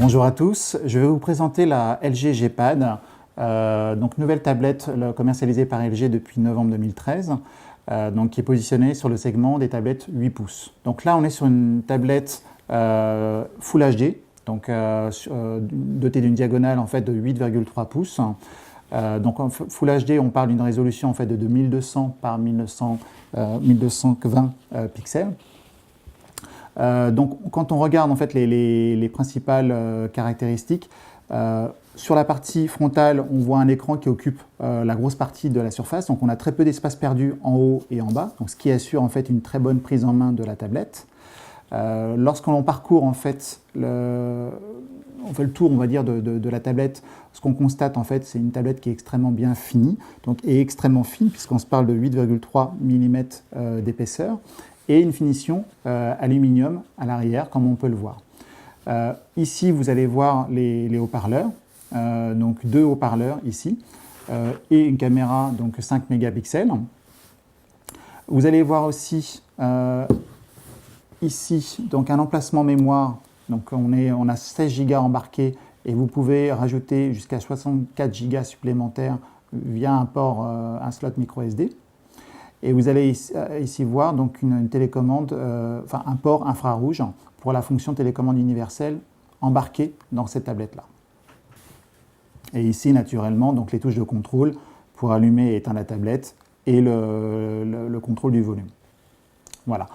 Bonjour à tous, je vais vous présenter la LG G Pad, donc nouvelle tablette commercialisée par LG depuis novembre 2013, donc qui est positionnée sur le segment des tablettes 8 pouces. Donc là on est sur une tablette Full HD, donc dotée d'une diagonale en fait de 8,3 pouces. Donc en Full HD on parle d'une résolution en fait de 1200 par 1220 pixels. Donc, quand on regarde en fait les principales caractéristiques, sur la partie frontale, on voit un écran qui occupe la grosse partie de la surface. Donc, on a très peu d'espace perdu en haut et en bas, donc ce qui assure en fait une très bonne prise en main de la tablette. Lorsqu'on parcourt en fait on fait le tour, on va dire, de la tablette, ce qu'on constate en fait, c'est une tablette qui est extrêmement bien finie, donc et extrêmement fine puisqu'on se parle de 8,3 mm d'épaisseur. Et une finition aluminium à l'arrière, comme on peut le voir. Ici, vous allez voir les haut-parleurs, donc deux haut-parleurs ici, et une caméra donc 5 mégapixels. Vous allez voir aussi ici donc un emplacement mémoire, donc on a 16 Go embarqués et vous pouvez rajouter jusqu'à 64 Go supplémentaires via un port, un slot micro SD. Et vous allez ici voir donc une télécommande, enfin un port infrarouge pour la fonction télécommande universelle embarquée dans cette tablette-là. Et ici, naturellement, donc les touches de contrôle pour allumer et éteindre la tablette et le contrôle du volume. Voilà.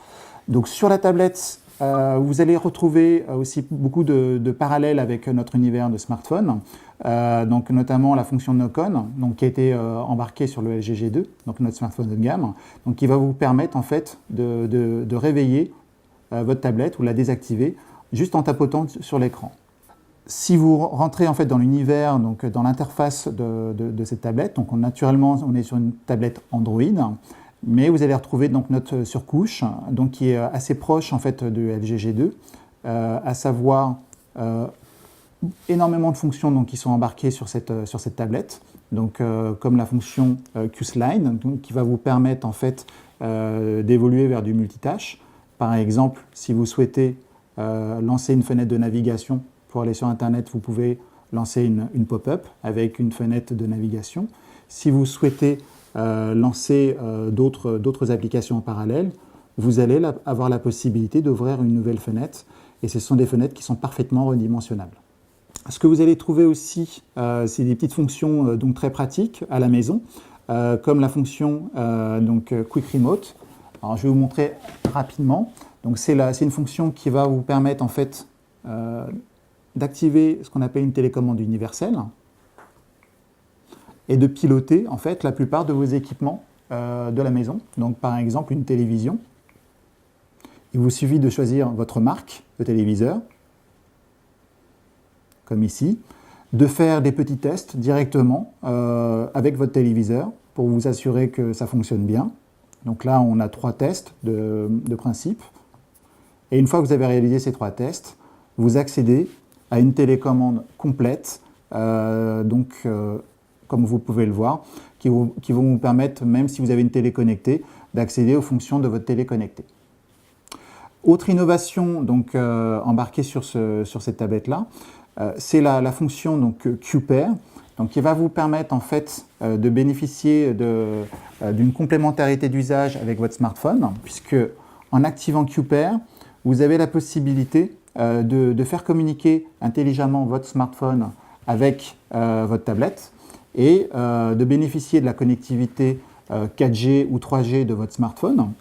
Donc sur la tablette, vous allez retrouver aussi beaucoup de parallèles avec notre univers de smartphone, donc notamment la fonction Knock-on, donc qui a été embarquée sur le LG G2, donc notre smartphone de gamme, donc qui va vous permettre en fait de réveiller votre tablette ou la désactiver juste en tapotant sur l'écran. Si vous rentrez en fait dans l'univers, donc dans l'interface de cette tablette, donc naturellement on est sur une tablette Android. Mais vous allez retrouver donc notre surcouche, donc qui est assez proche en fait du LG G2, à savoir énormément de fonctions donc, qui sont embarquées sur cette tablette, donc comme la fonction Q-Slide, qui va vous permettre en fait d'évoluer vers du multitâche. Par exemple, si vous souhaitez lancer une fenêtre de navigation pour aller sur Internet, vous pouvez lancer une pop-up avec une fenêtre de navigation. Si vous souhaitez lancer d'autres applications en parallèle, vous allez avoir la possibilité d'ouvrir une nouvelle fenêtre et ce sont des fenêtres qui sont parfaitement redimensionnables. Ce que vous allez trouver aussi, c'est des petites fonctions donc très pratiques à la maison, comme la fonction donc Quick Remote. Alors, je vais vous montrer rapidement. Donc, c'est une fonction qui va vous permettre en fait d'activer ce qu'on appelle une télécommande universelle et de piloter en fait la plupart de vos équipements de la maison. Donc par exemple une télévision. Il vous suffit de choisir votre marque de téléviseur, comme ici, de faire des petits tests directement avec votre téléviseur pour vous assurer que ça fonctionne bien. Donc là on a 3 tests de principe. Et une fois que vous avez réalisé ces 3 tests, vous accédez à une télécommande complète, comme vous pouvez le voir, qui vont vous permettre, même si vous avez une télé connectée, d'accéder aux fonctions de votre télé connectée. Autre innovation donc, embarquée sur cette tablette-là, c'est la fonction donc, QPair, donc, qui va vous permettre en fait, de bénéficier d'une complémentarité d'usage avec votre smartphone, puisque en activant QPair, vous avez la possibilité de faire communiquer intelligemment votre smartphone avec votre tablette, et de bénéficier de la connectivité 4G ou 3G de votre smartphone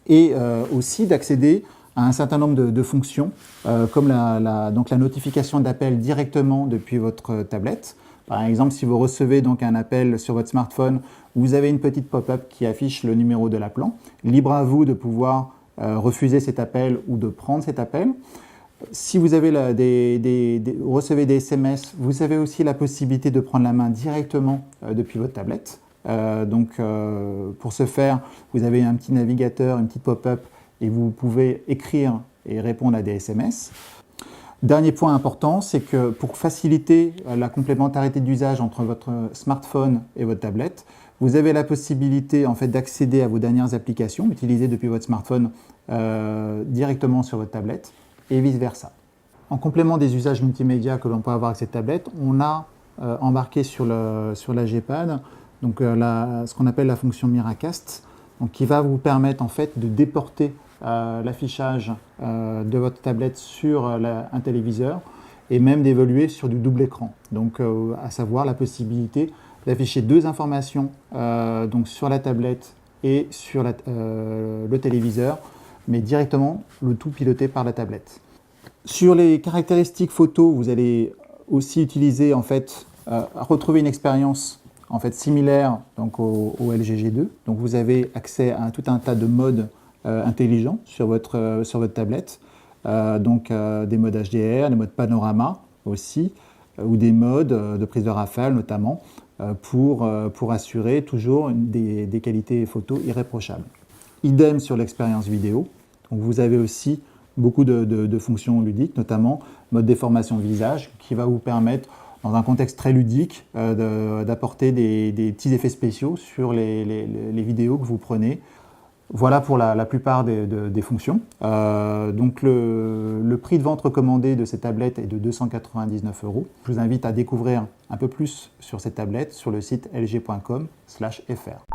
et aussi d'accéder à un certain nombre de fonctions comme donc la notification d'appel directement depuis votre tablette. Par exemple, si vous recevez donc un appel sur votre smartphone, vous avez une petite pop-up qui affiche le numéro de l'appelant. Libre à vous de pouvoir refuser cet appel ou de prendre cet appel. Si vous avez recevez des SMS, vous avez aussi la possibilité de prendre la main directement depuis votre tablette. Pour ce faire, vous avez un petit navigateur, une petite pop-up et vous pouvez écrire et répondre à des SMS. Dernier point important, c'est que pour faciliter la complémentarité d'usage entre votre smartphone et votre tablette, vous avez la possibilité en fait, d'accéder à vos dernières applications utilisées depuis votre smartphone directement sur votre tablette et vice-versa. En complément des usages multimédia que l'on peut avoir avec cette tablette, on a embarqué sur la G-Pad donc, ce qu'on appelle la fonction Miracast, donc, qui va vous permettre en fait de déporter l'affichage de votre tablette sur un téléviseur et même d'évoluer sur du double écran. Donc, à savoir la possibilité d'afficher deux informations donc sur la tablette et sur le téléviseur, mais directement le tout piloté par la tablette. Sur les caractéristiques photo, vous allez aussi utiliser en fait retrouver une expérience en fait similaire donc au LG G2. Donc vous avez accès à tout un tas de modes intelligents sur votre tablette, des modes HDR, des modes panorama aussi, ou des modes de prise de rafale notamment, pour assurer toujours des qualités photo irréprochables. Idem sur l'expérience vidéo. Donc vous avez aussi beaucoup de fonctions ludiques, notamment mode déformation de visage, qui va vous permettre, dans un contexte très ludique, d'apporter des petits effets spéciaux sur les vidéos que vous prenez. Voilà pour la plupart des fonctions. Donc le prix de vente recommandé de cette tablette est de 299 €. Je vous invite à découvrir un peu plus sur cette tablette sur le site lg.com/fr.